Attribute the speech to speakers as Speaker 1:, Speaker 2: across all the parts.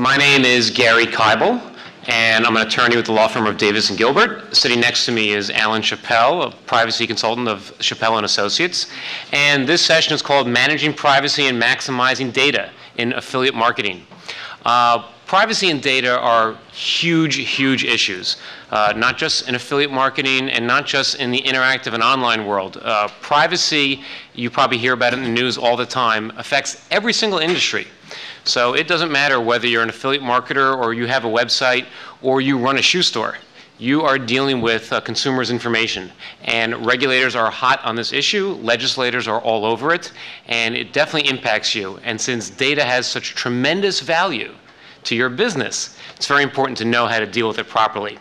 Speaker 1: My name is Gary Kibel, and I'm an attorney with the law firm of Davis & Gilbert. Sitting next to me is Alan Chappell, a privacy consultant of Chappell & Associates. And this session is called Managing Privacy and Maximizing Data in Affiliate Marketing. Privacy and data are huge, huge issues, not just in affiliate marketing and not just in the interactive and online world. Privacy, you probably hear about it in the news all the time, affects every single industry. So it doesn't matter whether you're an affiliate marketer or you have a website or you run a shoe store. You are dealing with consumers' information, and regulators are hot on this issue, legislators are all over it, and it definitely impacts you. And since data has such tremendous value to your business, it's very important to know how to deal with it properly.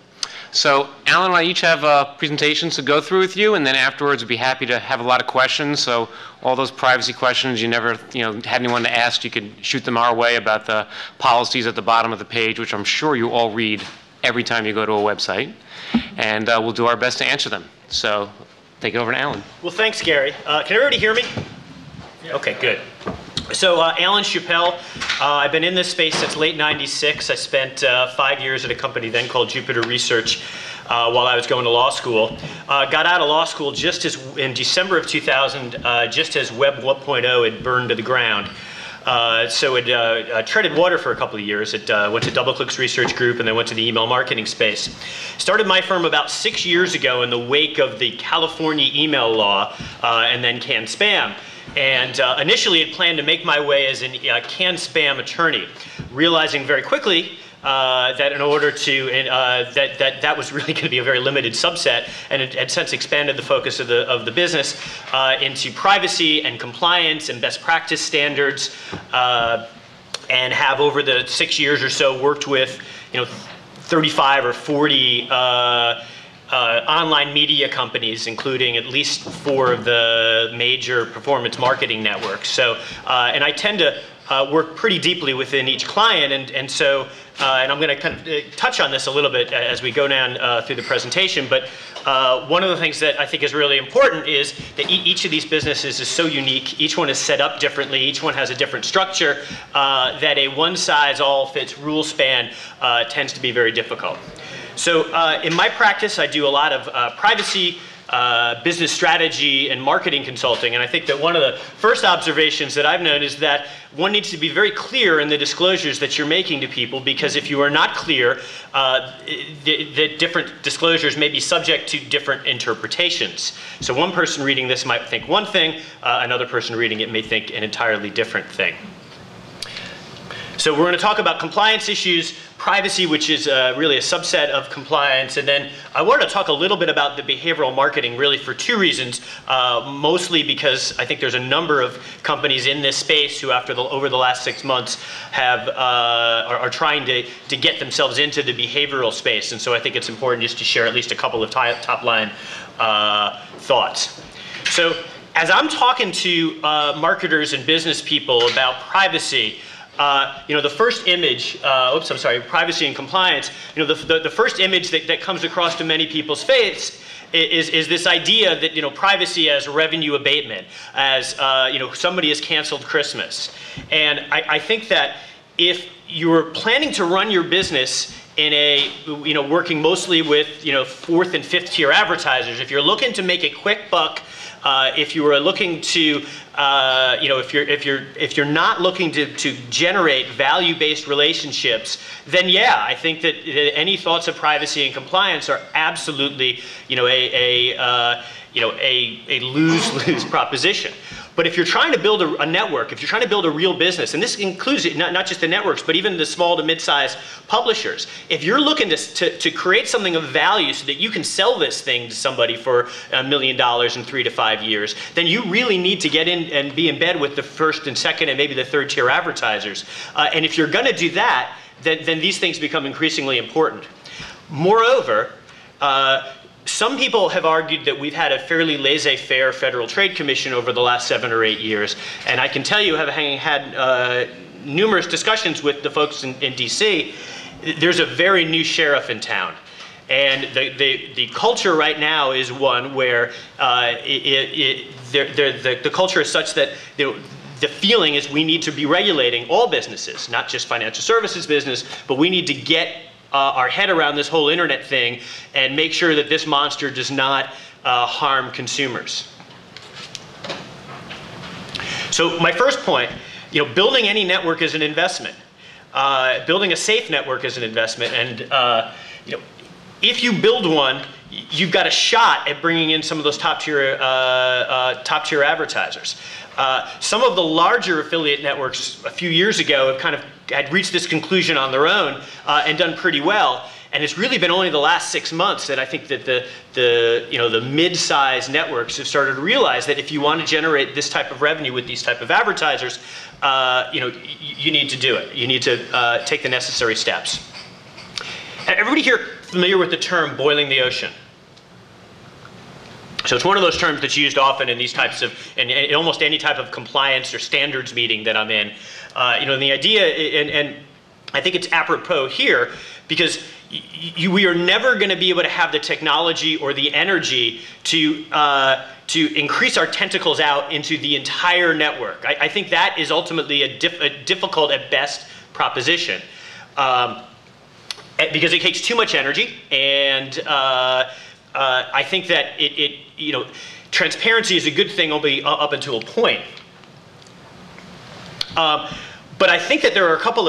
Speaker 1: So Alan and I each have presentations to go through with you, and then afterwards we'd be happy to have a lot of questions. So all those privacy questions you never had anyone to ask, you could shoot them our way about the policies at the bottom of the page, which I'm sure you all read every time you go to a website. And we'll do our best to answer them. So take it over to Alan.
Speaker 2: Well, thanks, Gary. Can everybody hear me? Yeah. Okay, good. So Alan Chappell, I've been in this space since late '96. I spent 5 years at a company then called Jupiter Research while I was going to law school. Got out of law school just as in December of 2000, just as Web 1.0 had burned to the ground. So it treaded water for a couple of years. It went to DoubleClick's research group and then went to the email marketing space. Started my firm about 6 years ago in the wake of the California email law and then canned spam. And initially had planned to make my way as a canned spam attorney, realizing very quickly that in order to, that was really going to be a very limited subset, and it had since expanded the focus of the business into privacy and compliance and best practice standards, and have over the 6 years or so worked with 35 or 40 online media companies, including at least 4 of the major performance marketing networks. So, and I tend to work pretty deeply within each client, and so, and I'm going to kind of touch on this a little bit as we go down through the presentation, but one of the things that I think is really important is that each of these businesses is so unique, each one is set up differently, each one has a different structure, that a one-size-all-fits rule span tends to be very difficult. So in my practice, I do a lot of privacy, business strategy, and marketing consulting. And I think that one of the first observations that I've known is that one needs to be very clear in the disclosures that you're making to people, because if you are not clear, the different disclosures may be subject to different interpretations. So one person reading this might think one thing, another person reading it may think an entirely different thing. So we're going to talk about compliance issues, privacy, which is really a subset of compliance, and then I wanted to talk a little bit about the behavioral marketing, really for 2 reasons. Mostly because I think there's a number of companies in this space who, over the last 6 months, are trying to get themselves into the behavioral space, and so I think it's important just to share at least a couple of top-line thoughts. So as I'm talking to marketers and business people about privacy, the first image, privacy and compliance, the first image that comes across to many people's face is this idea that, privacy as revenue abatement, as, somebody has canceled Christmas. And I think that if you're planning to run your business in a, working mostly with, 4th and 5th tier advertisers, if you're looking to make a quick buck, if you are looking to, if you're not looking to generate value-based relationships, then yeah, I think that any thoughts of privacy and compliance are absolutely, a lose-lose proposition. But if you're trying to build a network, if you're trying to build a real business, and this includes not just the networks, but even the small to mid-sized publishers, if you're looking to create something of value so that you can sell this thing to somebody for $1 million in 3 to 5 years, then you really need to get in and be in bed with the 1st and 2nd and maybe the 3rd tier advertisers. And if you're going to do that, then these things become increasingly important. Moreover, some people have argued that we've had a fairly laissez-faire Federal Trade Commission over the last 7 or 8 years, and I can tell you, having had numerous discussions with the folks in DC, there's a very new sheriff in town. And the culture right now is one where the culture is such that the feeling is we need to be regulating all businesses, not just financial services business, but we need to get our head around this whole internet thing and make sure that this monster does not harm consumers. So my first point, building any network is an investment. Building a safe network is an investment, and if you build one, you've got a shot at bringing in some of those top-tier advertisers. Some of the larger affiliate networks a few years ago had reached this conclusion on their own and done pretty well. And it's really been only the last 6 months that I think that the mid-sized networks have started to realize that if you want to generate this type of revenue with these type of advertisers, you need to do it. You need to take the necessary steps. Everybody here familiar with the term boiling the ocean? So it's one of those terms that's used often in these types of, in almost any type of compliance or standards meeting that I'm in. And the idea, and I think it's apropos here, because we are never going to be able to have the technology or the energy to increase our tentacles out into the entire network. I think that is ultimately a difficult at best proposition. Because it takes too much energy, and I think that transparency is a good thing only up until a point. But I think that there are a couple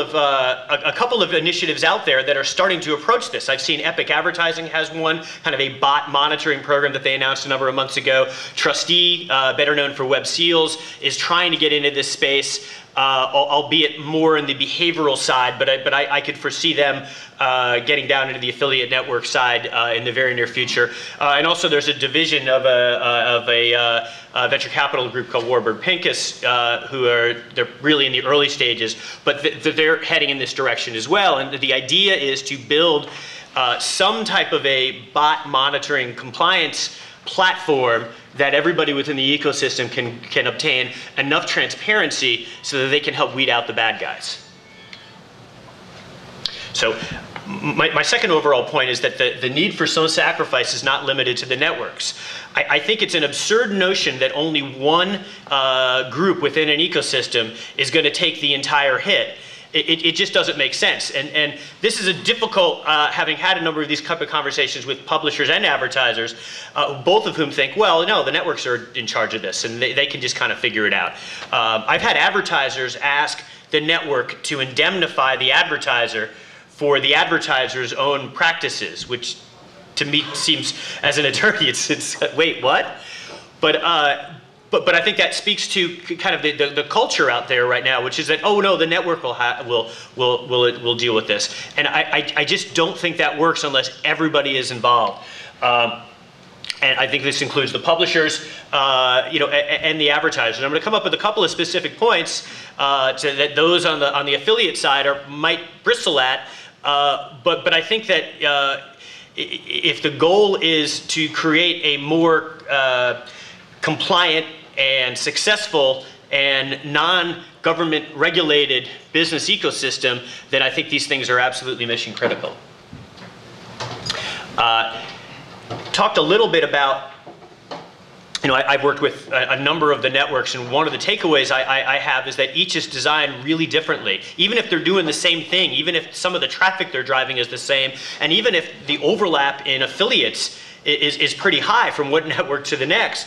Speaker 2: of initiatives out there that are starting to approach this. I've seen Epic Advertising has one, kind of a bot monitoring program that they announced a number of months ago. Trustee, better known for Web Seals, is trying to get into this space, albeit more in the behavioral side, but I could foresee them getting down into the affiliate network side in the very near future. And also there's a division of a venture capital group called Warburg Pincus, they're really in the early stages, but they're heading in this direction as well. And the idea is to build some type of a bot monitoring compliance platform that everybody within the ecosystem can obtain enough transparency so that they can help weed out the bad guys. So my second overall point is that the need for some sacrifice is not limited to the networks. I think it's an absurd notion that only one group within an ecosystem is going to take the entire hit. It just doesn't make sense. And this is a difficult, having had a number of these type of conversations with publishers and advertisers, both of whom think, well, no, the networks are in charge of this and they can just kind of figure it out. I've had advertisers ask the network to indemnify the advertiser for the advertiser's own practices, which to me seems, as an attorney, it's wait, what? But I think that speaks to kind of the culture out there right now, which is that, oh no, the network will deal with this. And I just don't think that works unless everybody is involved. And I think this includes the publishers, and the advertisers. And I'm going to come up with a couple of specific points that those on the affiliate side might bristle at. But I think that if the goal is to create a more compliant and successful and non-government regulated business ecosystem, then I think these things are absolutely mission critical. Talked a little bit about, I've worked with a number of the networks, and one of the takeaways I have is that each is designed really differently. Even if they're doing the same thing, even if some of the traffic they're driving is the same, and even if the overlap in affiliates is pretty high from one network to the next,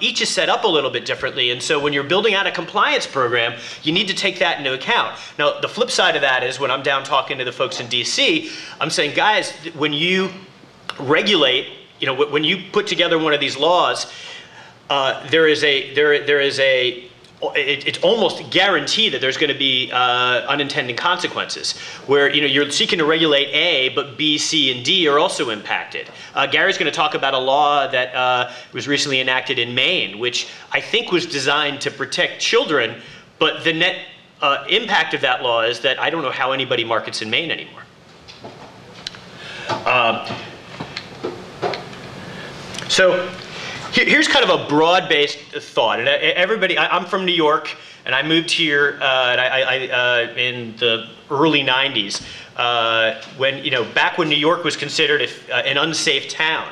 Speaker 2: each is set up a little bit differently. And so when you're building out a compliance program, you need to take that into account. Now, the flip side of that is when I'm down talking to the folks in DC, I'm saying, guys, when you regulate, when you put together one of these laws, it's almost guaranteed that there's going to be unintended consequences, where you're seeking to regulate A, but B, C, and D are also impacted. Gary's going to talk about a law that was recently enacted in Maine, which I think was designed to protect children, but the net impact of that law is that I don't know how anybody markets in Maine anymore. So here's kind of a broad-based thought. And everybody, I'm from New York, and I moved here in the early 90s, back when New York was considered an unsafe town.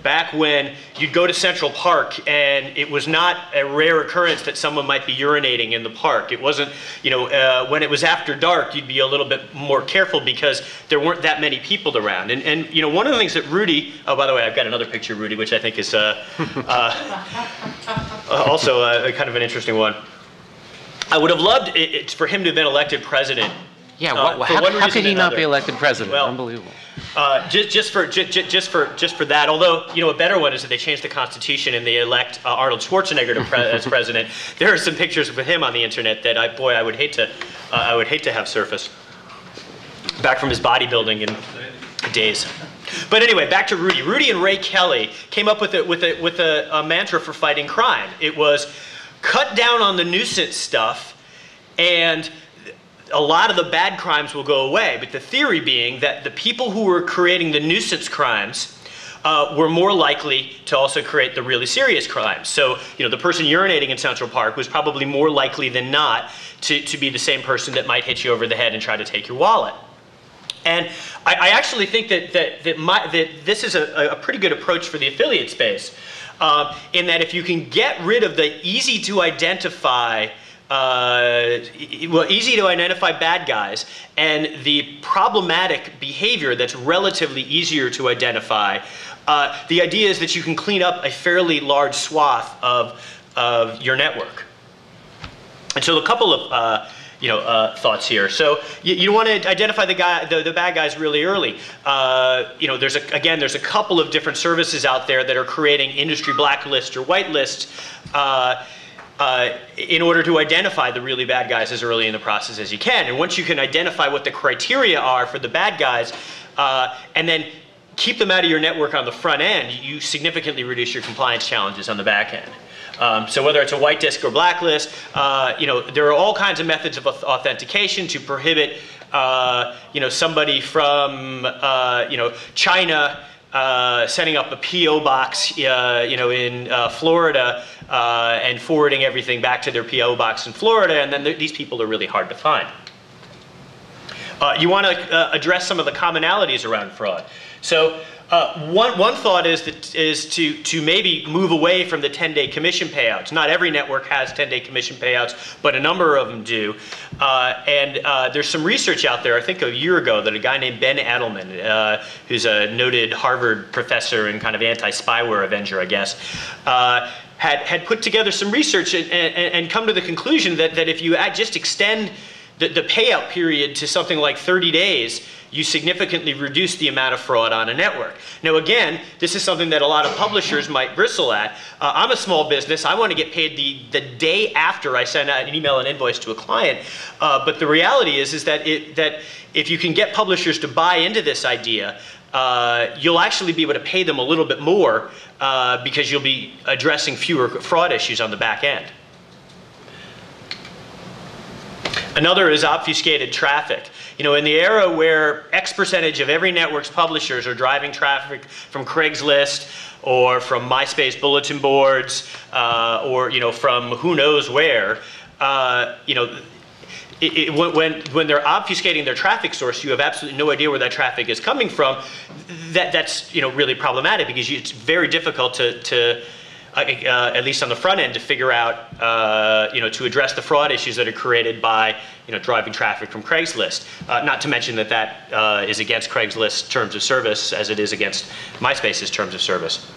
Speaker 2: back when you'd go to Central Park and it was not a rare occurrence that someone might be urinating in the park. It wasn't, when it was after dark, you'd be a little bit more careful because there weren't that many people around. And one of the things that Rudy, oh, by the way, I've got another picture of Rudy, which I think is also kind of an interesting one. I would have loved it for him to have been elected president.
Speaker 1: Yeah, how could he not be elected president? Well, unbelievable.
Speaker 2: Just for that, although a better one is that they changed the Constitution and they elect Arnold Schwarzenegger as president. There are some pictures with him on the internet that I would hate to have surface back from his bodybuilding days. But anyway, back to Rudy. Rudy and Ray Kelly came up with a mantra for fighting crime. It was cut down on the nuisance stuff, and a lot of the bad crimes will go away. But the theory being that the people who were creating the nuisance crimes were more likely to also create the really serious crimes. So, the person urinating in Central Park was probably more likely than not to be the same person that might hit you over the head and try to take your wallet. And I actually think that this is a pretty good approach for the affiliate space, in that if you can get rid of the easy to identify bad guys and the problematic behavior that's relatively easier to identify, the idea is that you can clean up a fairly large swath of your network. And so a couple of thoughts here. So you want to identify the bad guys really early. There's a couple of different services out there that are creating industry blacklists or whitelists in order to identify the really bad guys as early in the process as you can. And once you can identify what the criteria are for the bad guys, and then keep them out of your network on the front end, you significantly reduce your compliance challenges on the back end. So whether it's a white list or blacklist, there are all kinds of methods of authentication to prohibit, somebody from, China setting up a P.O. box, in Florida and forwarding everything back to their P.O. box in Florida, and then these people are really hard to find. You want to address some of the commonalities around fraud. So one thought is to maybe move away from the 10-day commission payouts. Not every network has 10-day commission payouts, but a number of them do. And there's some research out there, I think a year ago, that a guy named Ben Edelman, who's a noted Harvard professor and kind of anti-spyware avenger, I guess, had put together some research and come to the conclusion that if you just extend the payout period to something like 30 days, you significantly reduce the amount of fraud on a network. Now again, this is something that a lot of publishers might bristle at. I'm a small business. I want to get paid the day after I send out an email and invoice to a client. But the reality is that if you can get publishers to buy into this idea, you'll actually be able to pay them a little bit more because you'll be addressing fewer fraud issues on the back end. Another is obfuscated traffic. In the era where X percentage of every network's publishers are driving traffic from Craigslist or from MySpace bulletin boards or from who knows where, when they're obfuscating their traffic source, you have absolutely no idea where that traffic is coming from. That's really problematic because it's very difficult to at least on the front end, to figure out, to address the fraud issues that are created by, driving traffic from Craigslist. Not to mention that is against Craigslist's terms of service as it is against MySpace's terms of service.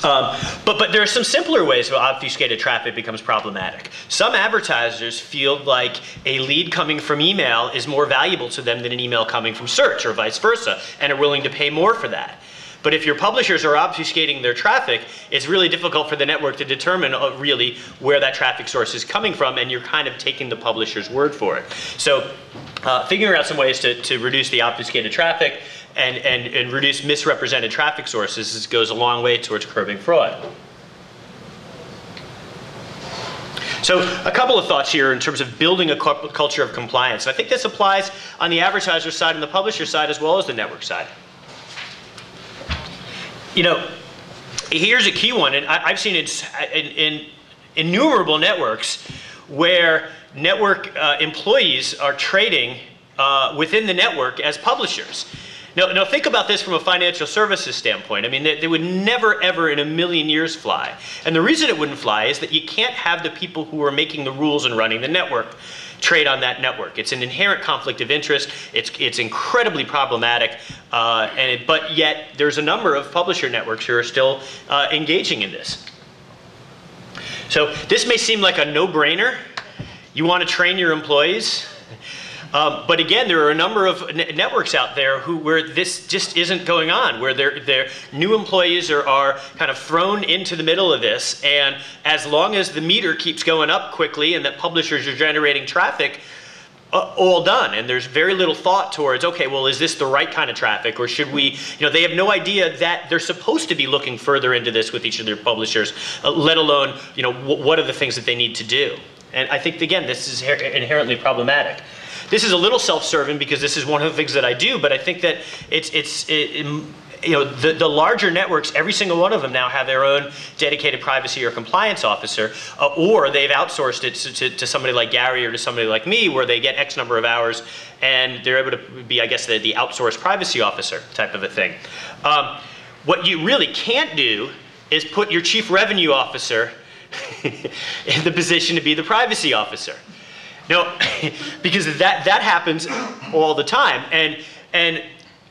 Speaker 2: But there are some simpler ways where obfuscated traffic becomes problematic. Some advertisers feel like a lead coming from email is more valuable to them than an email coming from search or vice versa, and are willing to pay more for that. But if your publishers are obfuscating their traffic, it's really difficult for the network to determine really where that traffic source is coming from, and you're kind of taking the publisher's word for it. So figuring out some ways to reduce the obfuscated traffic and reduce misrepresented traffic sources goes a long way towards curbing fraud. So a couple of thoughts here in terms of building a culture of compliance. And I think this applies on the advertiser side and the publisher side as well as the network side. Here's a key one, and I've seen it in innumerable networks where network employees are trading within the network as publishers. Now think about this from a financial services standpoint. I mean, they would never, ever in a million years fly. And the reason it wouldn't fly is that you can't have the people who are making the rules and running the network trade on that network. It's an inherent conflict of interest. It's incredibly problematic, but yet there's a number of publisher networks who are still engaging in this. So this may seem like a no-brainer. You want to train your employees. But again, there are a number of networks out there where this just isn't going on, where their new employees are kind of thrown into the middle of this, and as long as the meter keeps going up quickly and that publishers are generating traffic, all done. And there's very little thought towards, okay, well, is this the right kind of traffic, or should we, they have no idea that they're supposed to be looking further into this with each of their publishers, let alone, what are the things that they need to do. And I think, again, this is inherently problematic. This is a little self-serving because this is one of the things that I do, but I think that the larger networks, every single one of them now have their own dedicated privacy or compliance officer, or they've outsourced it to somebody like Gary or to somebody like me, where they get X number of hours and they're able to be, I guess, the outsourced privacy officer type of a thing. What you really can't do is put your chief revenue officer in the position to be the privacy officer. No, because that happens all the time, and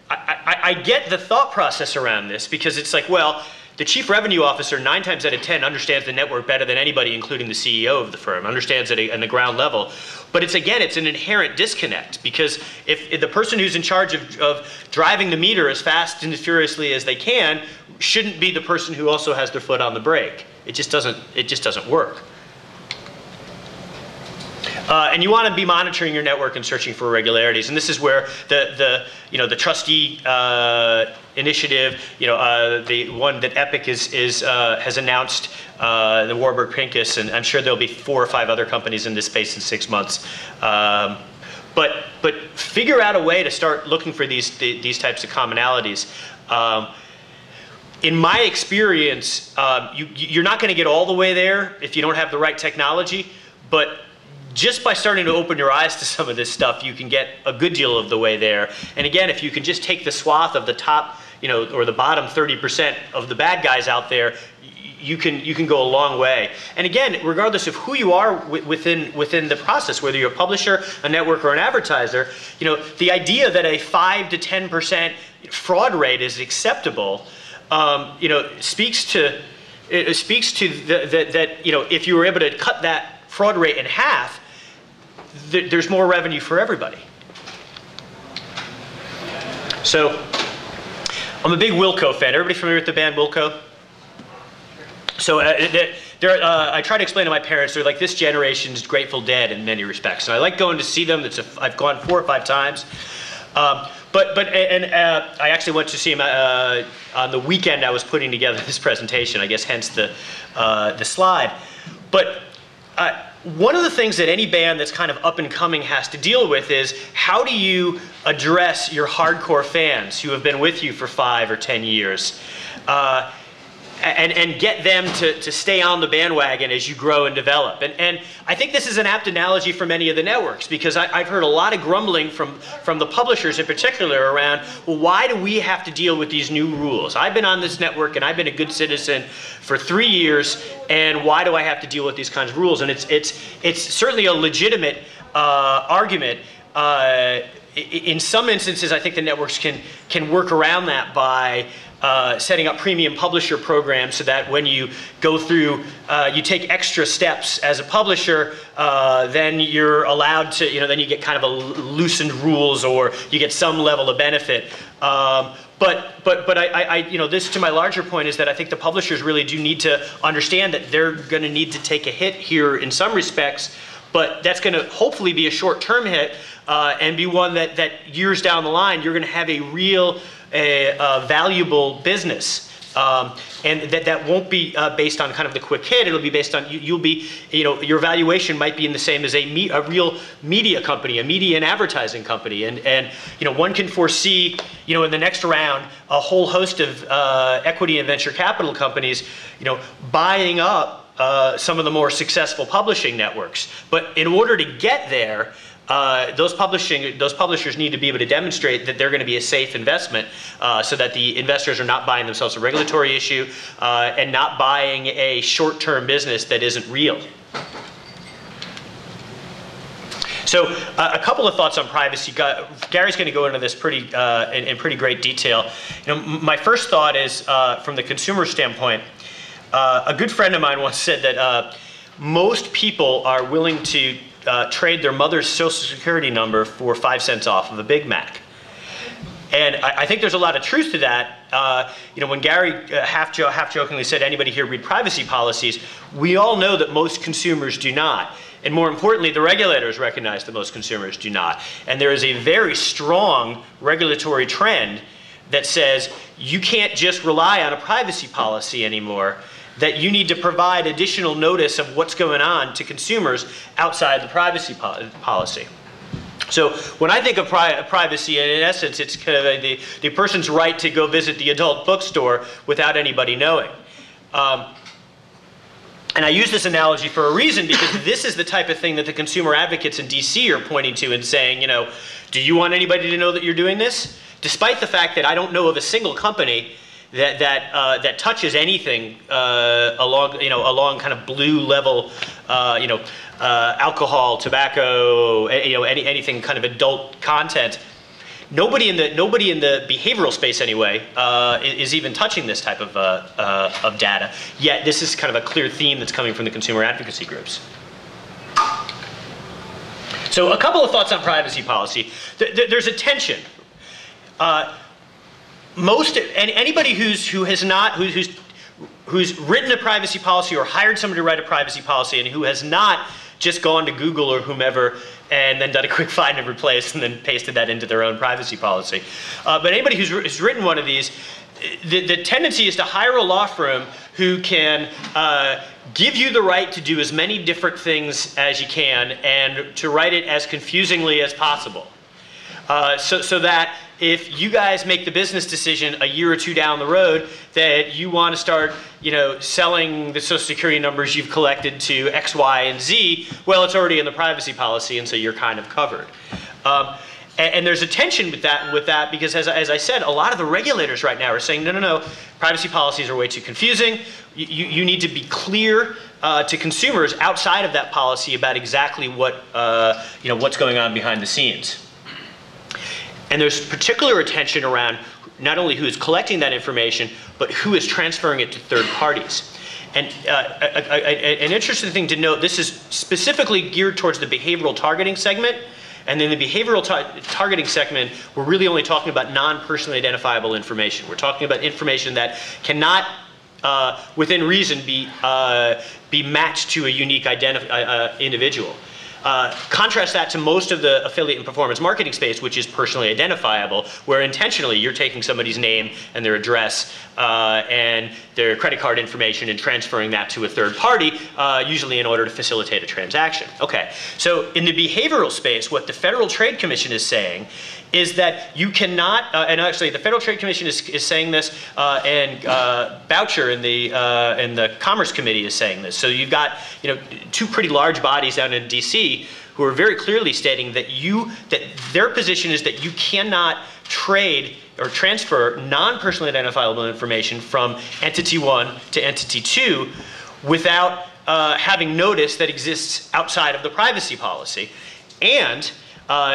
Speaker 2: I get the thought process around this, because it's like, well, the chief revenue officer 9 times out of 10 understands the network better than anybody, including the CEO of the firm, understands it on the ground level. But it's an inherent disconnect, because if the person who's in charge of driving the meter as fast and as furiously as they can shouldn't be the person who also has their foot on the brake. It just doesn't work. And you want to be monitoring your network and searching for irregularities. And this is where the trustee initiative, the one that Epic has announced, the Warburg Pincus, and I'm sure there'll be 4 or 5 other companies in this space in 6 months. But figure out a way to start looking for these types of commonalities. In my experience, you're not going to get all the way there if you don't have the right technology, but just by starting to open your eyes to some of this stuff, you can get a good deal of the way there. And again, if you can just take the swath of the top, or the bottom 30% of the bad guys out there, you can go a long way. And again, regardless of who you are within the process, whether you're a publisher, a network, or an advertiser, the idea that a 5 to 10% fraud rate is acceptable, speaks to that if you were able to cut that fraud rate in half, there's more revenue for everybody. So, I'm a big Wilco fan. Everybody familiar with the band Wilco? So, I try to explain to my parents, they're like this generation's Grateful Dead in many respects. And I like going to see them. I've gone 4 or 5 times. I actually went to see him on the weekend I was putting together this presentation, I guess hence the slide. But one of the things that any band that's kind of up and coming has to deal with is, how do you address your hardcore fans who have been with you for 5 or 10 years? And get them to stay on the bandwagon as you grow and develop. And I think this is an apt analogy for many of the networks, because I've heard a lot of grumbling from the publishers in particular around, well, why do we have to deal with these new rules? I've been on this network and I've been a good citizen for 3 years, and why do I have to deal with these kinds of rules? And it's certainly a legitimate argument. In some instances, I think the networks can work around that by setting up premium publisher programs, so that when you go through, you take extra steps as a publisher, then you're allowed to, then you get kind of a loosened rules, or you get some level of benefit. But this, to my larger point, is that I think the publishers really do need to understand that they're going to need to take a hit here in some respects, but that's going to hopefully be a short-term hit, and be one that years down the line you're going to have a real valuable business, and that won't be based on kind of the quick hit. It'll be based on your valuation might be in the same as a real media company, a media and advertising company, and one can foresee in the next round a whole host of equity and venture capital companies buying up some of the more successful publishing networks. But in order to get there, those publishers need to be able to demonstrate that they're going to be a safe investment, so that the investors are not buying themselves a regulatory issue and not buying a short-term business that isn't real. So a couple of thoughts on privacy. Gary's going to go into this in pretty great detail. My first thought is from the consumer standpoint. A good friend of mine once said that most people are willing to trade their mother's social security number for 5 cents off of a Big Mac. And I think there's a lot of truth to that. When Gary half-jokingly said, anybody here read privacy policies, we all know that most consumers do not. And more importantly, the regulators recognize that most consumers do not. And there is a very strong regulatory trend that says you can't just rely on a privacy policy anymore, that you need to provide additional notice of what's going on to consumers outside the privacy policy. So when I think of privacy, in essence, it's kind of the person's right to go visit the adult bookstore without anybody knowing. And I use this analogy for a reason, because this is the type of thing that the consumer advocates in DC are pointing to and saying, do you want anybody to know that you're doing this? Despite the fact that I don't know of a single company that touches anything along kind of blue level, alcohol, tobacco, anything kind of adult content. Nobody in the behavioral space anyway is even touching this type of data. Yet this is kind of a clear theme that's coming from the consumer advocacy groups. So a couple of thoughts on privacy policy. There's a tension. Anybody who's written a privacy policy or hired somebody to write a privacy policy and who has not just gone to Google or whomever and then done a quick find and replace and then pasted that into their own privacy policy. But anybody who's written one of these, the tendency is to hire a law firm who can give you the right to do as many different things as you can and to write it as confusingly as possible. So that if you guys make the business decision a year or two down the road that you want to start, selling the social security numbers you've collected to X, Y, and Z, well, it's already in the privacy policy, and so you're kind of covered. And there's a tension with that because, as I said, a lot of the regulators right now are saying, no, privacy policies are way too confusing. You need to be clear to consumers outside of that policy about exactly what's going on behind the scenes. And there's particular attention around not only who is collecting that information, but who is transferring it to third parties. And an interesting thing to note, this is specifically geared towards the behavioral targeting segment. And in the behavioral targeting segment, we're really only talking about non-personally identifiable information. We're talking about information that cannot, within reason, be matched to a unique individual. Contrast that to most of the affiliate and performance marketing space, which is personally identifiable, where intentionally you're taking somebody's name and their address and their credit card information and transferring that to a third party, usually in order to facilitate a transaction. Okay, so in the behavioral space, what the Federal Trade Commission is saying is that you cannot, and actually the Federal Trade Commission is saying this, and Boucher in the Commerce Committee is saying this. So you've got two pretty large bodies down in DC who are very clearly stating that their position is that you cannot trade or transfer non-personally identifiable information from entity 1 to entity 2 without having notice that exists outside of the privacy policy. And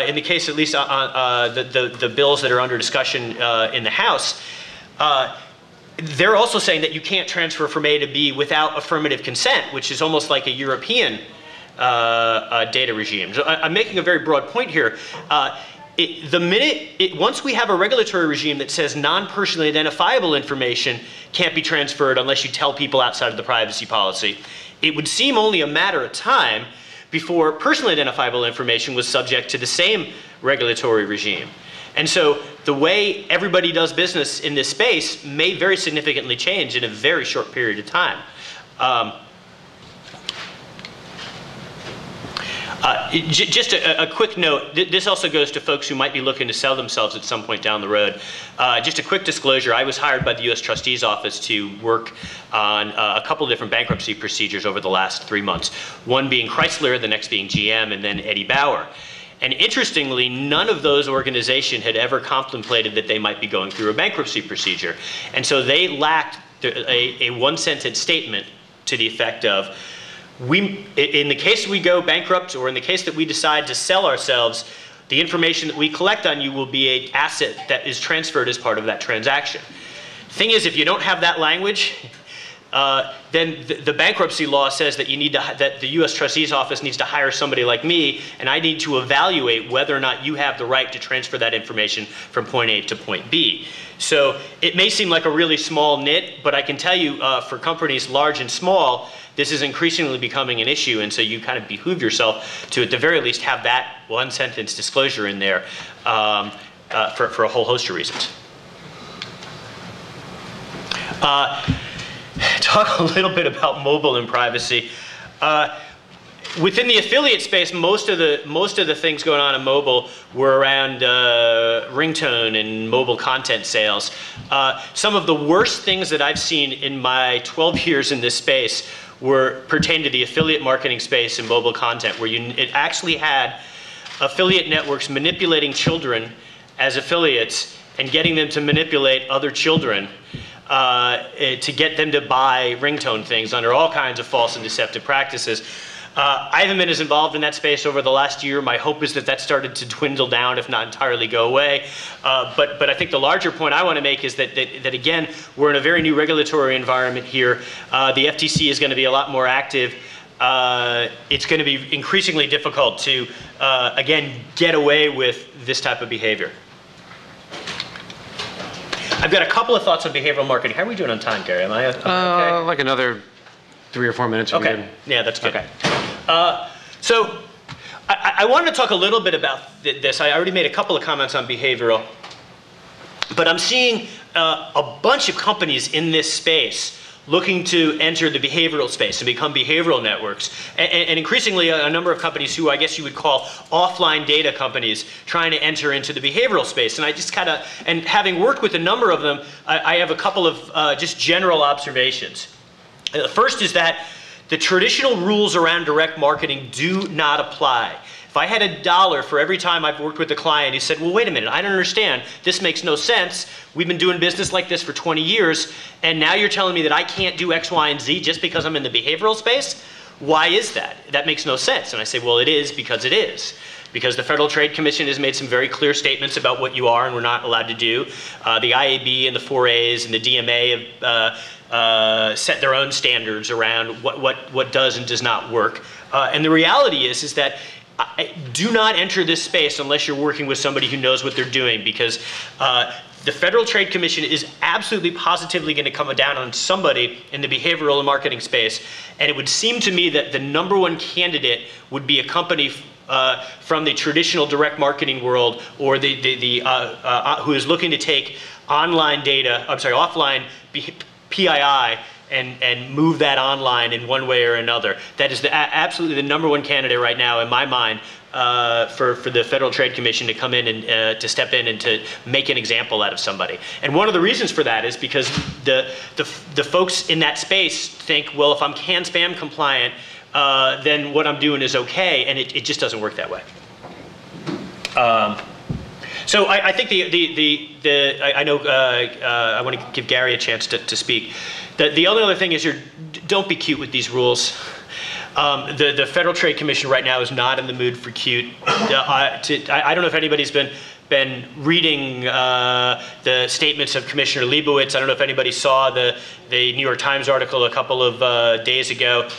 Speaker 2: in the case, at least on the bills that are under discussion in the House, they're also saying that you can't transfer from A to B without affirmative consent, which is almost like a European data regime. So I'm making a very broad point here. Once we have a regulatory regime that says non-personally identifiable information can't be transferred unless you tell people outside of the privacy policy, it would seem only a matter of time before personally identifiable information was subject to the same regulatory regime. And so the way everybody does business in this space may very significantly change in a very short period of time. Just a quick note, this also goes to folks who might be looking to sell themselves at some point down the road. Just a quick disclosure, I was hired by the U.S. Trustee's Office to work on a couple of different bankruptcy procedures over the last 3 months. One being Chrysler, the next being GM, and then Eddie Bauer. And interestingly, none of those organizations had ever contemplated that they might be going through a bankruptcy procedure. And so they lacked a one-sentence statement to the effect of, in the case we go bankrupt, or in the case that we decide to sell ourselves, the information that we collect on you will be an asset that is transferred as part of that transaction. Thing is, if you don't have that language, then the bankruptcy law says that that the U.S. Trustee's Office needs to hire somebody like me, and I need to evaluate whether or not you have the right to transfer that information from point A to point B. So it may seem like a really small nit, but I can tell you for companies large and small, this is increasingly becoming an issue, and so you kind of behoove yourself to, at the very least, have that one-sentence disclosure in there for a whole host of reasons. Talk a little bit about mobile and privacy. Within the affiliate space, most of the things going on in mobile were around ringtone and mobile content sales. Some of the worst things that I've seen in my 12 years in this space pertain to the affiliate marketing space and mobile content, where it actually had affiliate networks manipulating children as affiliates and getting them to manipulate other children to get them to buy ringtone things under all kinds of false and deceptive practices. I haven't been as involved in that space over the last year. My hope is that that started to dwindle down, if not entirely go away. But I think the larger point I want to make is that again, we're in a very new regulatory environment here. The FTC is going to be a lot more active. It's going to be increasingly difficult to, again, get away with this type of behavior. I've got a couple of thoughts on behavioral marketing. How are we doing on time, Gary? Am I okay?
Speaker 1: Like another 3 or 4 minutes.
Speaker 2: Okay. Yeah, that's good.
Speaker 1: Okay.
Speaker 2: So I wanted to talk a little bit about this. I already made a couple of comments on behavioral, but I'm seeing a bunch of companies in this space looking to enter the behavioral space and become behavioral networks, and increasingly a number of companies who I guess you would call offline data companies trying to enter into the behavioral space. And I just kind of, and having worked with a number of them, I have a couple of just general observations. The first is that the traditional rules around direct marketing do not apply. If I had $1 for every time I've worked with a client who said, well, wait a minute, I don't understand. This makes no sense. We've been doing business like this for 20 years, and now you're telling me that I can't do X, Y, and Z just because I'm in the behavioral space? Why is that? That makes no sense. And I say, well, it is because it is. Because the Federal Trade Commission has made some very clear statements about what you are and we're not allowed to do. The IAB and the 4As and the DMA have set their own standards around what does and does not work. And the reality is that do not enter this space unless you're working with somebody who knows what they're doing, because the Federal Trade Commission is absolutely positively going to come down on somebody in the behavioral and marketing space. And it would seem to me that the #1 candidate would be a company from the traditional direct marketing world, or who is looking to take online data, offline PII and move that online in one way or another. That is absolutely the #1 candidate right now in my mind for the Federal Trade Commission to come in and to step in and to make an example out of somebody. And one of the reasons for that is because the folks in that space think, well, if I'm CAN-SPAM compliant, then what I'm doing is okay, and it just doesn't work that way. So I think I know I want to give Gary a chance to speak. The only other thing is don't be cute with these rules. The Federal Trade Commission right now is not in the mood for cute. I don't know if anybody's been reading the statements of Commissioner Leibowitz. I don't know if anybody saw the New York Times article a couple of days ago.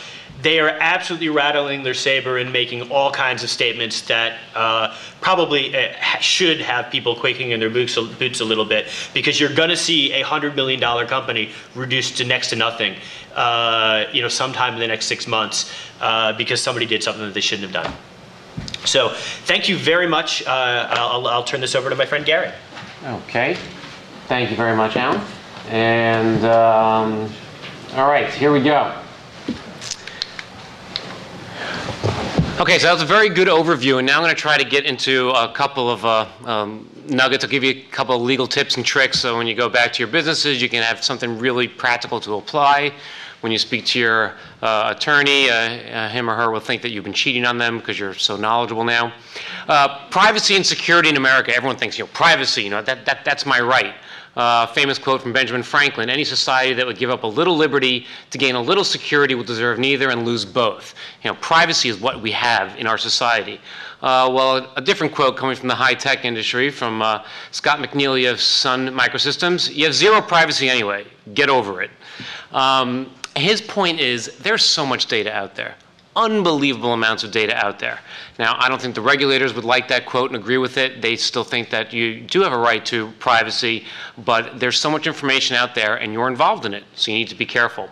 Speaker 2: They are absolutely rattling their saber and making all kinds of statements that probably should have people quaking in their boots a little bit, because you're going to see a $100 million company reduced to next to nothing, sometime in the next 6 months, because somebody did something that they shouldn't have done. So thank you very much. I'll turn this over to my friend Gary.
Speaker 1: Okay. Thank you very much, Alan. And all right, here we go. Okay, so that was a very good overview, and now I'm going to try to get into a couple of nuggets. I'll give you a couple of legal tips and tricks, so when you go back to your businesses, you can have something really practical to apply When you speak to your attorney, him or her will think that you've been cheating on them because you're so knowledgeable now. Privacy and security in America. Everyone thinks, privacy, that's my right. Famous quote from Benjamin Franklin: any society that would give up a little liberty to gain a little security will deserve neither and lose both. Privacy is what we have in our society. Well, a different quote coming from the high-tech industry from Scott McNeely of Sun Microsystems: you have zero privacy anyway. Get over it. His point is there's so much data out there. Unbelievable amounts of data out there. Now, I don't think the regulators would like that quote and agree with it. They still think that you do have a right to privacy, but there's so much information out there and you're involved in it, so you need to be careful.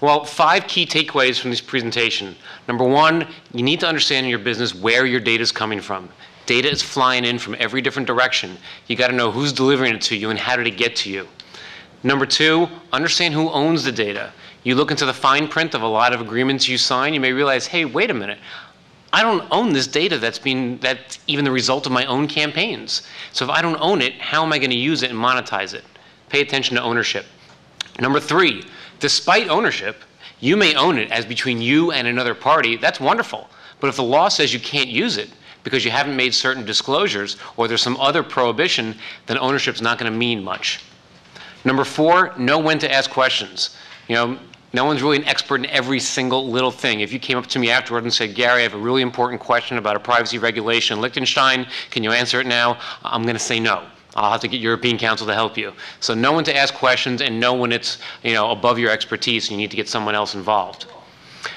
Speaker 1: Well, 5 key takeaways from this presentation. Number 1, you need to understand in your business where your data is coming from. Data is flying in from every different direction. You got to know who's delivering it to you and how did it get to you. Number 2, understand who owns the data. You look into the fine print of a lot of agreements you sign, you may realize, hey, wait a minute, I don't own this data that's even the result of my own campaigns. So if I don't own it, how am I going to use it and monetize it? Pay attention to ownership. Number 3, despite ownership, you may own it as between you and another party. That's wonderful. But if the law says you can't use it because you haven't made certain disclosures or there's some other prohibition, then ownership's not going to mean much. Number 4, know when to ask questions. No one's really an expert in every single little thing. If you came up to me afterward and said, Gary, I have a really important question about a privacy regulation in Liechtenstein, can you answer it now? I'm going to say no. I'll have to get European counsel to help you. So know when to ask questions and know when it's above your expertise and you need to get someone else involved.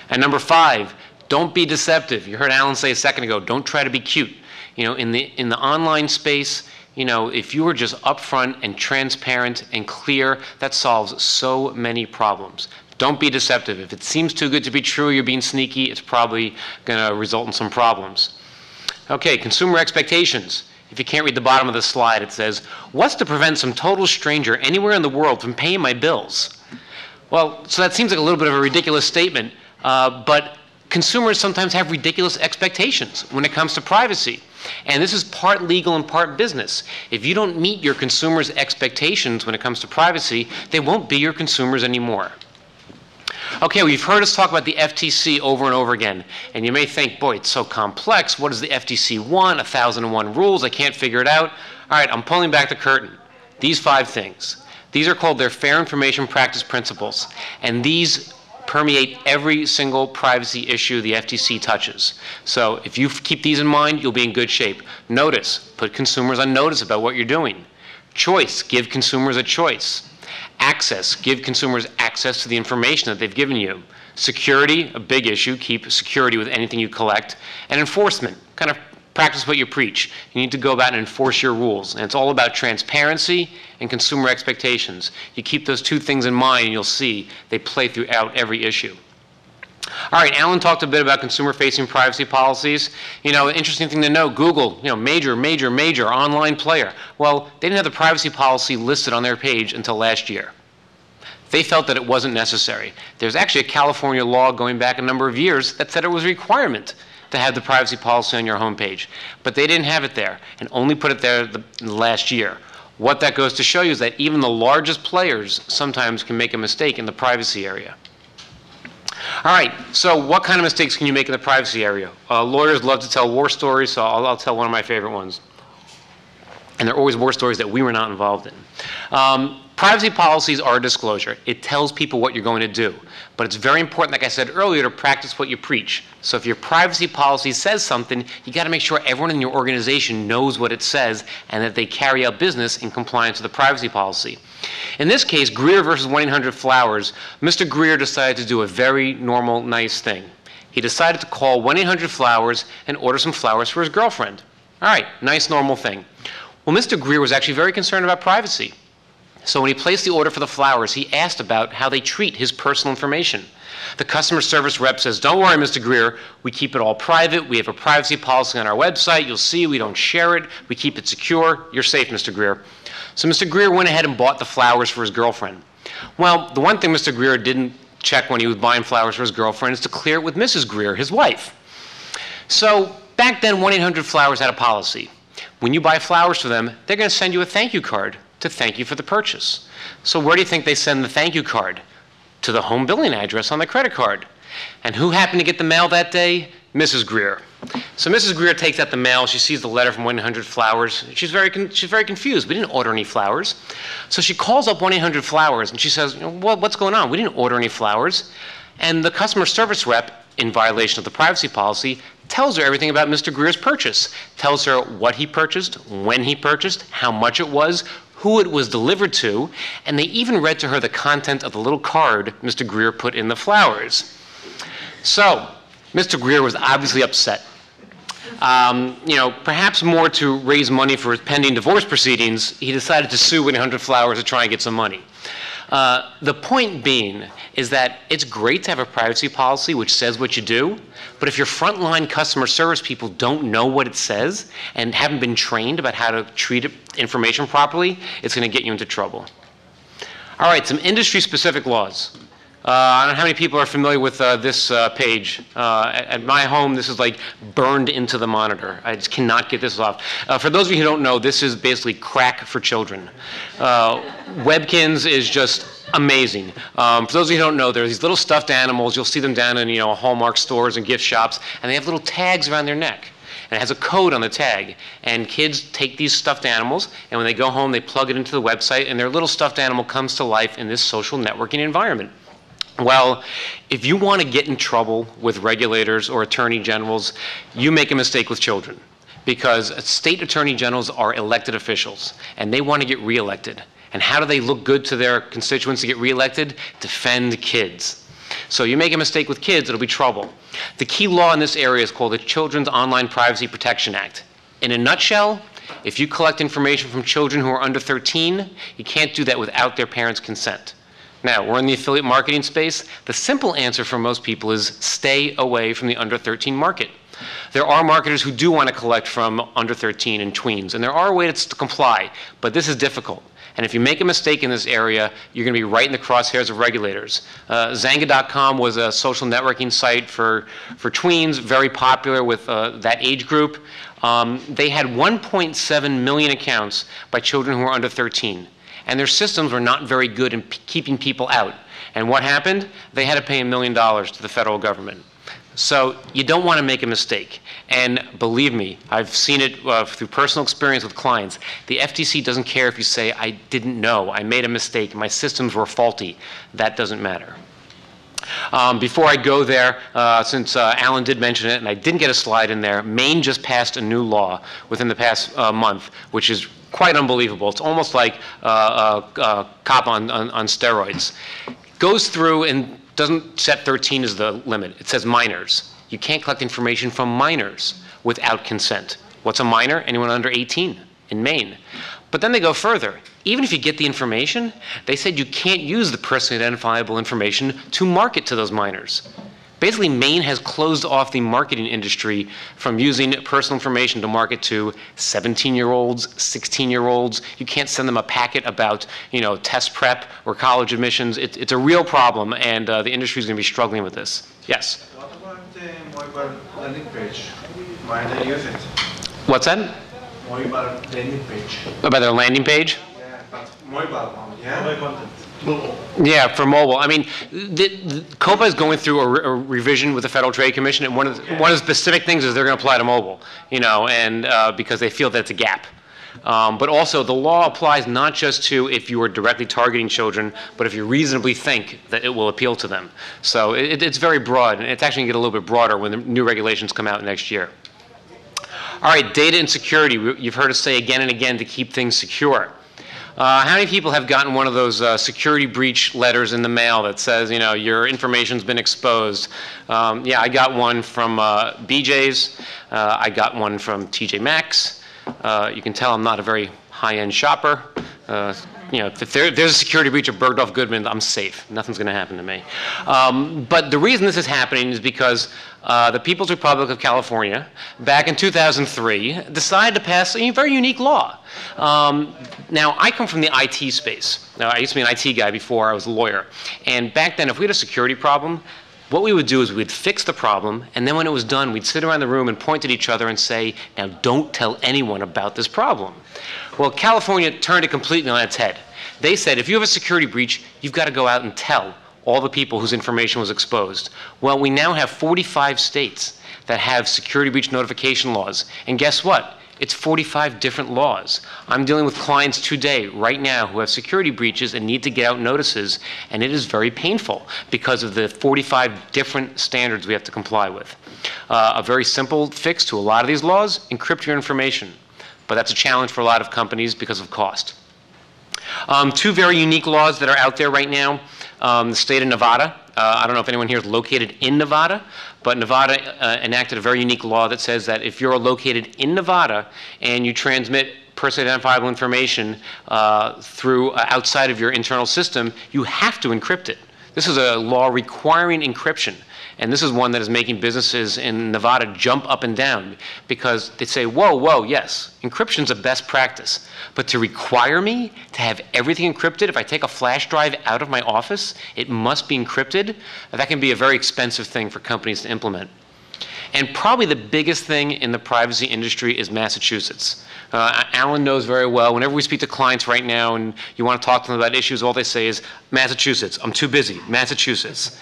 Speaker 1: And number 5, don't be deceptive. You heard Alan say a second ago, don't try to be cute. In the online space, if you were just upfront and transparent and clear, that solves so many problems. Don't be deceptive. If it seems too good to be true, you're being sneaky, it's probably going to result in some problems. Okay, consumer expectations. If you can't read the bottom of the slide, it says, what's to prevent some total stranger anywhere in the world from paying my bills? Well, so that seems like a little bit of a ridiculous statement, but consumers sometimes have ridiculous expectations when it comes to privacy. And this is part legal and part business. If you don't meet your consumers' expectations when it comes to privacy, they won't be your consumers anymore. Okay, well, you've heard us talk about the FTC over and over again, and you may think, boy, it's so complex. What does the FTC want? 1,001 rules. I can't figure it out. All right, I'm pulling back the curtain. These 5 things. These are called their Fair Information Practice Principles, and these permeate every single privacy issue the FTC touches. So if you keep these in mind, you'll be in good shape. Notice, put consumers on notice about what you're doing. Choice, give consumers a choice. Access, give consumers access to the information that they've given you. Security, a big issue, keep security with anything you collect. And enforcement, kind of practice what you preach. You need to go about and enforce your rules. And it's all about transparency and consumer expectations. You keep those 2 things in mind and you'll see they play throughout every issue. All right, Alan talked a bit about consumer-facing privacy policies. The interesting thing to know, Google, major online player. Well, they didn't have the privacy policy listed on their page until last year. They felt that it wasn't necessary. There's actually a California law going back a number of years that said it was a requirement to have the privacy policy on your homepage. But they didn't have it there and only put it there last year. What that goes to show you is that even the largest players sometimes can make a mistake in the privacy area. All right, so what kind of mistakes can you make in the privacy area? Lawyers love to tell war stories, so I'll tell one of my favorite ones. And they're always war stories that we were not involved in. Privacy policies are a disclosure. It tells people what you're going to do. But it's very important, like I said earlier, to practice what you preach. So if your privacy policy says something, you got to make sure everyone in your organization knows what it says and that they carry out business in compliance with the privacy policy. In this case, Greer versus 1-800-Flowers, Mr. Greer decided to do a very normal, nice thing. He decided to call 1-800-Flowers and order some flowers for his girlfriend. All right, nice, normal thing. Well, Mr. Greer was actually very concerned about privacy. So when he placed the order for the flowers, he asked about how they treat his personal information. The customer service rep says, don't worry, Mr. Greer, we keep it all private. We have a privacy policy on our website. You'll see we don't share it. We keep it secure. You're safe, Mr. Greer. So Mr. Greer went ahead and bought the flowers for his girlfriend. Well, the one thing Mr. Greer didn't check when he was buying flowers for his girlfriend is to clear it with Mrs. Greer, his wife. So back then, 1-800-Flowers had a policy. When you buy flowers for them, they're going to send you a thank you card to thank you for the purchase. So where do you think they send the thank you card? to the home billing address on the credit card. And who happened to get the mail that day? Mrs. Greer. So Mrs. Greer takes out the mail. She sees the letter from 1-800-Flowers. She's very confused. We didn't order any flowers. So she calls up 1-800-Flowers and she says, what's going on? We didn't order any flowers. And the customer service rep, in violation of the privacy policy, tells her everything about Mr. Greer's purchase. Tells her what he purchased, when he purchased, how much it was, who it was delivered to, and they even read to her the content of the little card Mr. Greer put in the flowers. So, Mr. Greer was obviously upset. Perhaps more to raise money for his pending divorce proceedings, he decided to sue 1-800-Flowers to try and get some money. The point being is that it's great to have a privacy policy which says what you do, but if your frontline customer service people don't know what it says and haven't been trained about how to treat information properly, it's going to get you into trouble. All right, some industry-specific laws. I don't know how many people are familiar with this page. At my home, this is like burned into the monitor. I just cannot get this off. For those of you who don't know, this is basically crack for children. Webkins is just amazing. For those of you who don't know, there are these little stuffed animals. You'll see them down in Hallmark stores and gift shops, and they have little tags around their neck. And it has a code on the tag. And kids take these stuffed animals, and when they go home, they plug it into the website, and their little stuffed animal comes to life in this social networking environment. Well, if you want to get in trouble with regulators or attorney generals, you make a mistake with children. Because state attorney generals are elected officials, and they want to get reelected. And how do they look good to their constituents to get reelected? Defend kids. So you make a mistake with kids, it'll be trouble. The key law in this area is called the Children's Online Privacy Protection Act. In a nutshell, if you collect information from children who are under 13, you can't do that without their parents' consent. Now, we're in the affiliate marketing space. The simple answer for most people is stay away from the under 13 market. There are marketers who do want to collect from under 13 and tweens, and there are ways to comply, but this is difficult. And if you make a mistake in this area, you're going to be right in the crosshairs of regulators. Zanga.com was a social networking site for tweens, very popular with that age group. They had 1.7 million accounts by children who were under 13. And their systems were not very good in keeping people out. And what happened? They had to pay $1 million to the federal government. So you don't want to make a mistake. And believe me, I've seen it through personal experience with clients. The FTC doesn't care if you say, I didn't know, I made a mistake, my systems were faulty. That doesn't matter. Before I go there, since Alan did mention it, and I didn't get a slide in there, Maine just passed a new law within the past month, which is quite unbelievable. It's almost like a cop on steroids. Goes through and doesn't set 13 as the limit. It says minors. You can't collect information from minors without consent. What's a minor? Anyone under 18 in Maine. But then they go further. Even if you get the information, they said you can't use the personally identifiable information to market to those minors. Basically, Maine has closed off the marketing industry from using personal information to market to 17-year-olds, 16-year-olds. You can't send them a packet about, test prep or college admissions. It's a real problem, and the industry is going to be struggling with this. Yes?
Speaker 3: What about the mobile landing page? Why they use it?
Speaker 1: What's that?
Speaker 3: Mobile landing page.
Speaker 1: About their landing page?
Speaker 3: Yeah, but mobile one, yeah? Mobile content.
Speaker 1: Yeah, for mobile. I mean, COPA is going through a revision with the Federal Trade Commission, and one of the specific things is they're going to apply to mobile, and because they feel that's a gap. But also, the law applies not just to if you are directly targeting children, but if you reasonably think that it will appeal to them. So it's very broad, and it's actually going to get a little bit broader when the new regulations come out next year. All right, data and security. You've heard us say again and again to keep things secure. How many people have gotten one of those security breach letters in the mail that says, your information's been exposed? Yeah, I got one from BJ's. I got one from TJ Maxx. You can tell I'm not a very high-end shopper. If there's a security breach of Bergdorf Goodman, I'm safe. Nothing's going to happen to me. But the reason this is happening is because the People's Republic of California, back in 2003, decided to pass a very unique law. Now, I come from the IT space. Now, I used to be an IT guy before I was a lawyer. And back then, if we had a security problem, what we would do is we'd fix the problem, and then when it was done, we'd sit around the room and point at each other and say, now don't tell anyone about this problem. Well, California turned it completely on its head. They said, if you have a security breach, you've got to go out and tell all the people whose information was exposed? Well, we now have 45 states that have security breach notification laws. And guess what? It's 45 different laws. I'm dealing with clients today, right now, who have security breaches and need to get out notices, and it is very painful because of the 45 different standards we have to comply with. A very simple fix to a lot of these laws: encrypt your information. But that's a challenge for a lot of companies because of cost. Two very unique laws that are out there right now. The state of Nevada, I don't know if anyone here is located in Nevada, but Nevada enacted a very unique law that says that if you're located in Nevada and you transmit personally identifiable information through outside of your internal system, you have to encrypt it. This is a law requiring encryption. And this is one that is making businesses in Nevada jump up and down because they say, whoa, whoa, yes, encryption's a best practice. But to require me to have everything encrypted, if I take a flash drive out of my office, it must be encrypted. That can be a very expensive thing for companies to implement. And probably the biggest thing in the privacy industry is Massachusetts. Alan knows very well, whenever we speak to clients right now and you want to talk to them about issues, all they say is, Massachusetts, I'm too busy, Massachusetts.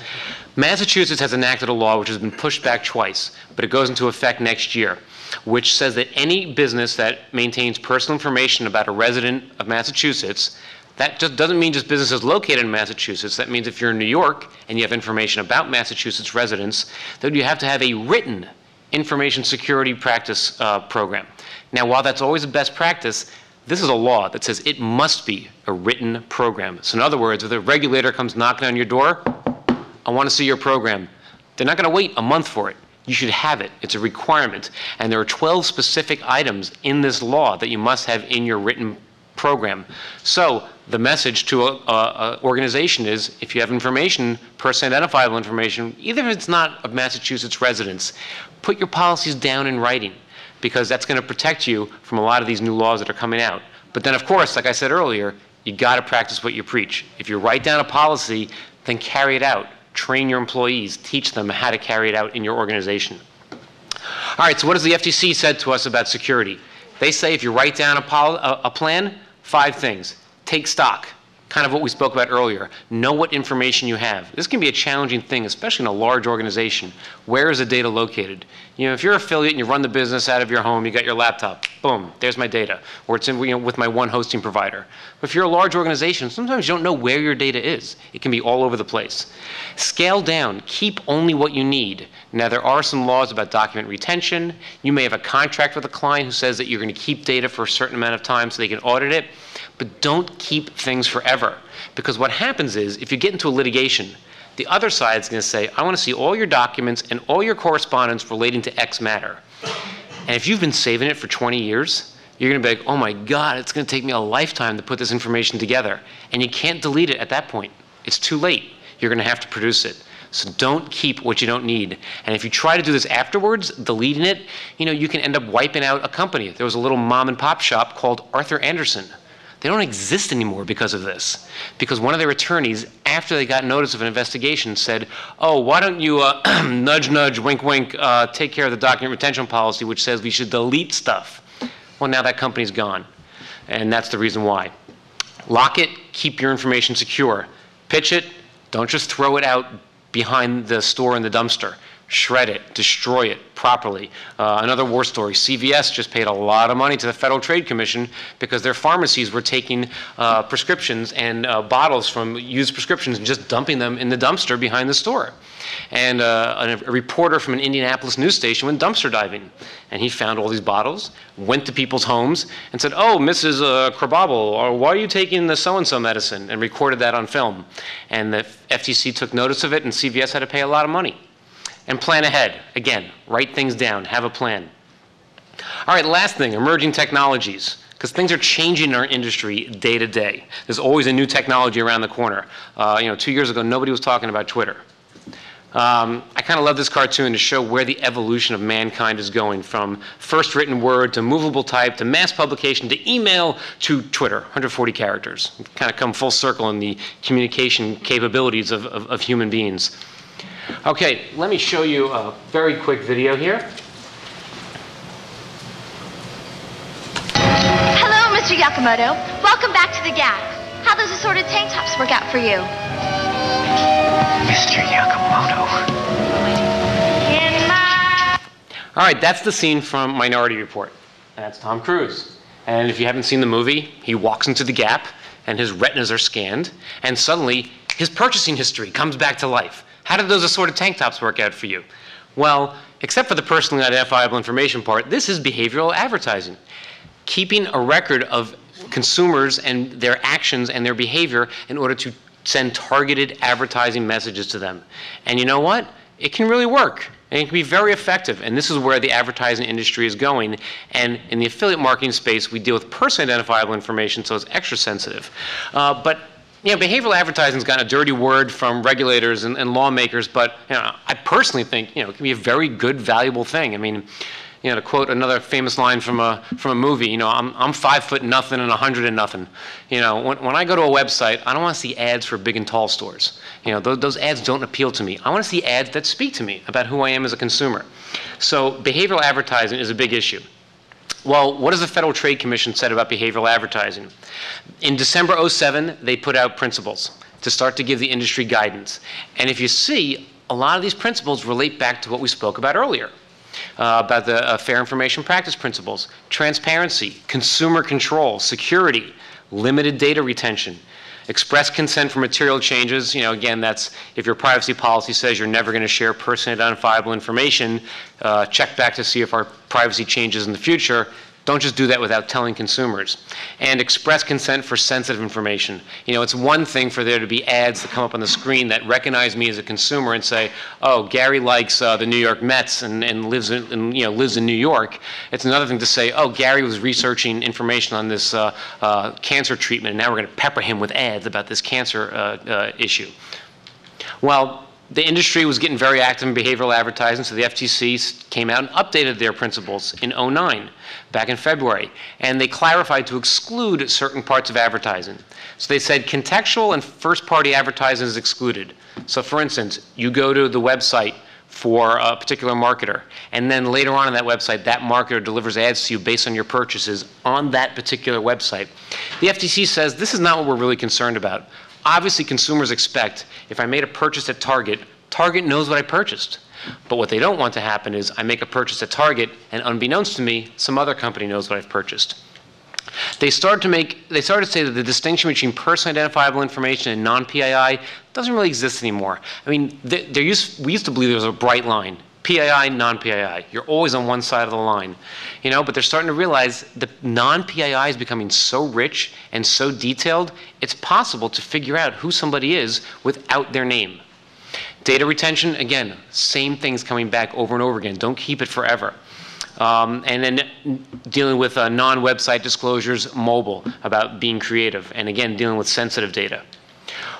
Speaker 1: Massachusetts has enacted a law which has been pushed back twice, but it goes into effect next year, which says that any business that maintains personal information about a resident of Massachusetts, that just doesn't mean just businesses located in Massachusetts. That means if you're in New York and you have information about Massachusetts residents, then you have to have a written information security practice program. Now, while that's always a best practice, this is a law that says it must be a written program. So in other words, if the regulator comes knocking on your door, I want to see your program, they're not going to wait a month for it. You should have it. It's a requirement. And there are 12 specific items in this law that you must have in your written program. So the message to an organization is, if you have information, personally identifiable information, even if it's not of Massachusetts residents, put your policies down in writing, because that's going to protect you from a lot of these new laws that are coming out. But then, of course, like I said earlier, you got to practice what you preach. If you write down a policy, then carry it out. Train your employees. Teach them how to carry it out in your organization. All right, so what has the FTC said to us about security? They say if you write down a plan, 5 things. Take stock. Kind of what we spoke about earlier. Know what information you have. This can be a challenging thing, especially in a large organization. Where is the data located? You know, if you're an affiliate and you run the business out of your home, you got your laptop, boom, there's my data. Or it's in, with my one hosting provider. But if you're a large organization, sometimes you don't know where your data is. It can be all over the place. Scale down. Keep only what you need. Now, there are some laws about document retention. You may have a contract with a client who says that you're going to keep data for a certain amount of time so they can audit it. But don't keep things forever. Because what happens is, if you get into a litigation, the other side is going to say, I want to see all your documents and all your correspondence relating to X matter. And if you've been saving it for 20 years, you're going to be like, oh my God, it's going to take me a lifetime to put this information together. And you can't delete it at that point. It's too late. You're going to have to produce it. So don't keep what you don't need. And if you try to do this afterwards, deleting it, you can end up wiping out a company. There was a little mom and pop shop called Arthur Anderson. They don't exist anymore because of this. Because one of their attorneys, after they got notice of an investigation, said, oh, why don't you nudge, nudge, wink, wink, take care of the document retention policy, which says we should delete stuff. Well, now that company's gone. And that's the reason why. Lock it, keep your information secure. Pitch it, don't just throw it out behind the store in the dumpster. Shred it, destroy it properly. Another war story, CVS just paid a lot of money to the Federal Trade Commission because their pharmacies were taking prescriptions and bottles from used prescriptions and just dumping them in the dumpster behind the store. And a reporter from an Indianapolis news station went dumpster diving. And he found all these bottles, went to people's homes, and said, oh, Mrs. Krababble, why are you taking the so-and-so medicine? And recorded that on film. And the FTC took notice of it, and CVS had to pay a lot of money. And plan ahead. Again, write things down. Have a plan. All right, last thing, emerging technologies. Because things are changing in our industry day to day. There's always a new technology around the corner. 2 years ago, nobody was talking about Twitter. I kind of love this cartoon to show where the evolution of mankind is going, from first written word to movable type to mass publication to email to Twitter, 140 characters. Kind of come full circle in the communication capabilities of human beings. Okay, let me show you a very quick video here.
Speaker 4: Hello, Mr. Yakamoto. Welcome back to the Gap. How does assorted tank tops work out for you? Mr. Yakamoto.
Speaker 1: All right, that's the scene from Minority Report. That's Tom Cruise. And if you haven't seen the movie, he walks into the Gap, and his retinas are scanned, and suddenly his purchasing history comes back to life. How did those assorted tank tops work out for you? Well, except for the personally identifiable information part, this is behavioral advertising. Keeping a record of consumers and their actions and their behavior in order to send targeted advertising messages to them. And you know what? It can really work. And it can be very effective. And this is where the advertising industry is going. And in the affiliate marketing space, we deal with personally identifiable information, so it's extra sensitive. But behavioral advertising has gotten a dirty word from regulators and lawmakers, but I personally think it can be a very good, valuable thing. I mean, to quote another famous line from a movie, I'm 5 foot nothing and 100 and nothing. When I go to a website, I don't want to see ads for big and tall stores. Those ads don't appeal to me. I want to see ads that speak to me about who I am as a consumer. So behavioral advertising is a big issue. Well, what has the Federal Trade Commission said about behavioral advertising? In December '07, they put out principles to start to give the industry guidance. And if you see, a lot of these principles relate back to what we spoke about earlier. About the fair information practice principles, transparency, consumer control, security, limited data retention, express consent for material changes. Again, that's if your privacy policy says you're never going to share personally identifiable information, check back to see if our privacy changes in the future. Don't just do that without telling consumers. And express consent for sensitive information. It's one thing for there to be ads that come up on the screen that recognize me as a consumer and say, oh, Gary likes the New York Mets and lives in New York. It's another thing to say, oh, Gary was researching information on this cancer treatment, and now we're going to pepper him with ads about this cancer issue. Well, the industry was getting very active in behavioral advertising, so the FTC came out and updated their principles in '09, back in February. And they clarified to exclude certain parts of advertising. So they said contextual and first-party advertising is excluded. So for instance, you go to the website for a particular marketer, and then later on in that website, that marketer delivers ads to you based on your purchases on that particular website. The FTC says this is not what we're really concerned about. Obviously, consumers expect if I made a purchase at Target, Target knows what I purchased. But what they don't want to happen is I make a purchase at Target, and unbeknownst to me, some other company knows what I've purchased. They started to say that the distinction between personally identifiable information and non-PII doesn't really exist anymore. I mean, we used to believe there was a bright line. PII, non-PII. You're always on one side of the line. But they're starting to realize the non-PII is becoming so rich and so detailed, it's possible to figure out who somebody is without their name. Data retention, again, same things coming back over and over again. Don't keep it forever. And then dealing with non-website disclosures, mobile, about being creative, and again, dealing with sensitive data.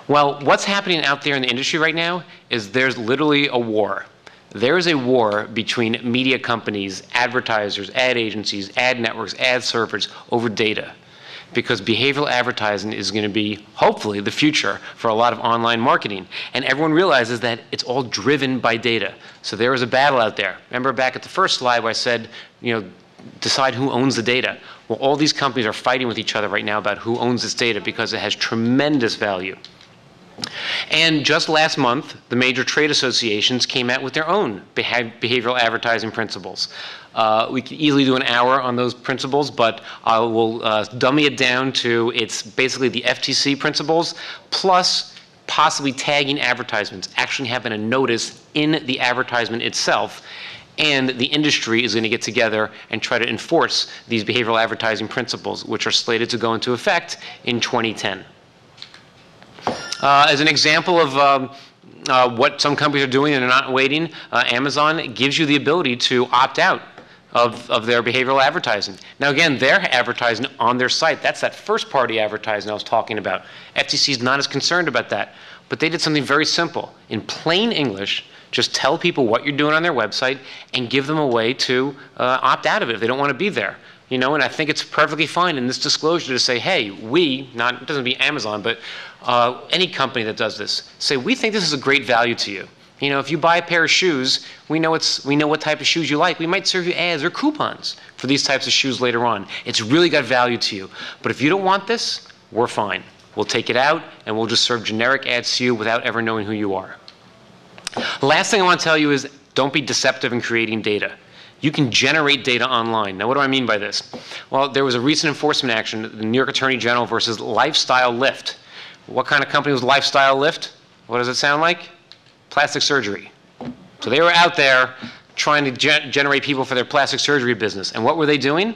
Speaker 1: Well, what's happening out there in the industry right now is there's literally a war. There is a war between media companies, advertisers, ad agencies, ad networks, ad servers over data. Because behavioral advertising is going to be, hopefully, the future for a lot of online marketing. And everyone realizes that it's all driven by data. So there is a battle out there. Remember back at the first slide where I said, decide who owns the data. Well, all these companies are fighting with each other right now about who owns this data because it has tremendous value. And just last month, the major trade associations came out with their own behavioral advertising principles. We could easily do an hour on those principles, but I will dummy it down to it's basically the FTC principles plus possibly tagging advertisements, actually having a notice in the advertisement itself. And the industry is going to get together and try to enforce these behavioral advertising principles, which are slated to go into effect in 2010. As an example of what some companies are doing and they're not waiting, Amazon gives you the ability to opt out of their behavioral advertising. Now again, they're advertising on their site. That's that first-party advertising I was talking about. FTC is not as concerned about that. But they did something very simple. In plain English, just tell people what you're doing on their website and give them a way to opt out of it if they don't want to be there. And I think it's perfectly fine in this disclosure to say, hey, it doesn't be Amazon, but any company that does this, say, we think this is a great value to you. If you buy a pair of shoes, we know what type of shoes you like. We might serve you ads or coupons for these types of shoes later on. It's really got value to you. But if you don't want this, we're fine. We'll take it out, and we'll just serve generic ads to you without ever knowing who you are. Last thing I want to tell you is don't be deceptive in creating data. You can generate data online. Now, what do I mean by this? Well, there was a recent enforcement action, the New York Attorney General versus Lifestyle Lift. What kind of company was Lifestyle Lift? What does it sound like? Plastic surgery. So they were out there trying to generate people for their plastic surgery business. And what were they doing?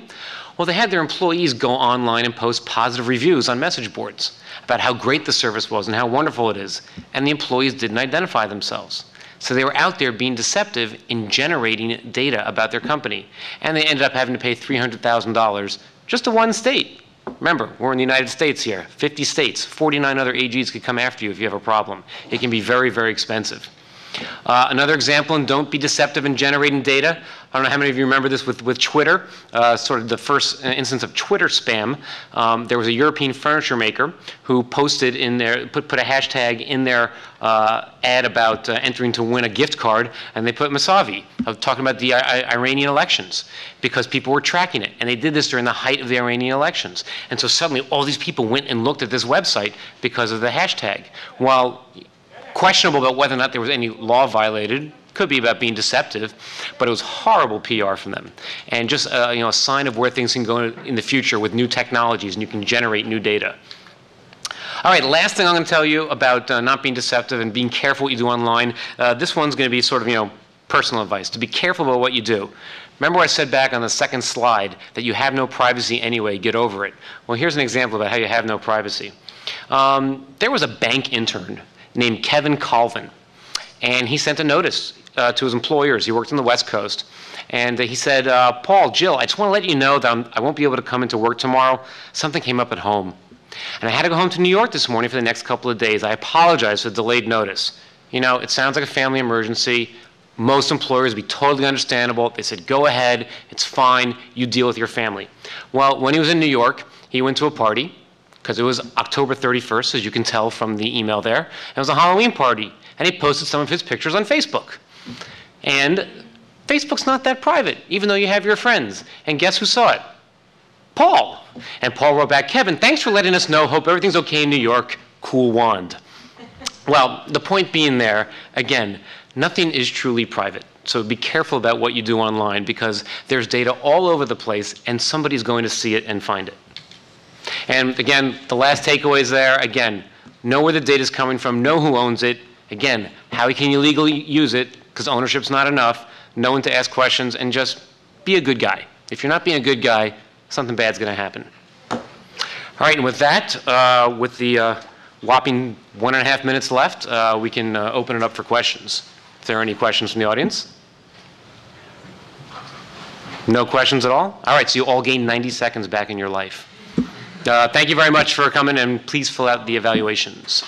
Speaker 1: Well, they had their employees go online and post positive reviews on message boards about how great the service was and how wonderful it is. And the employees didn't identify themselves. So they were out there being deceptive in generating data about their company. And they ended up having to pay $300,000 just to one state. Remember, we're in the United States here, 50 states, 49 other AGs could come after you if you have a problem. It can be very, very expensive. Another example, and don't be deceptive in generating data. I don't know how many of you remember this with Twitter, sort of the first instance of Twitter spam. There was a European furniture maker who posted in their, put a hashtag in their ad about entering to win a gift card, and they put Masavi, talking about the Iranian elections, because people were tracking it. And they did this during the height of the Iranian elections. And so suddenly all these people went and looked at this website because of the hashtag. While questionable about whether or not there was any law violated, could be about being deceptive, but it was horrible PR from them. And just a sign of where things can go in the future with new technologies, and you can generate new data. All right, last thing I'm going to tell you about not being deceptive and being careful what you do online. This one's going to be sort of personal advice, to be careful about what you do. Remember what I said back on the second slide, that you have no privacy anyway, get over it. Well, here's an example about how you have no privacy. There was a bank intern named Kevin Colvin, and he sent a notice to his employers. He worked on the West Coast, and he said, Paul, Jill, I just want to let you know that I won't be able to come into work tomorrow. Something came up at home, and I had to go home to New York this morning for the next couple of days. I apologize for the delayed notice. It sounds like a family emergency. Most employers would be totally understandable. They said, go ahead, it's fine, you deal with your family. Well, when he was in New York, he went to a party, because it was October 31st, as you can tell from the email there. It was a Halloween party, and he posted some of his pictures on Facebook. And Facebook's not that private, even though you have your friends. And guess who saw it? Paul. And Paul wrote back, Kevin, thanks for letting us know. Hope everything's okay in New York. Cool wand. Well, the point being there, again, nothing is truly private. So be careful about what you do online, because there's data all over the place, and somebody's going to see it and find it. And again, the last takeaway is there. Again, know where the data is coming from, know who owns it. Again, how can you legally use it, because ownership's not enough. Know when to ask questions, and just be a good guy. If you're not being a good guy, something bad's going to happen. All right, and with that, with the whopping 1.5 minutes left, we can open it up for questions. If there are any questions from the audience? No questions at all? All right, so you all gain 90 seconds back in your life. Thank you very much for coming, and please fill out the evaluations.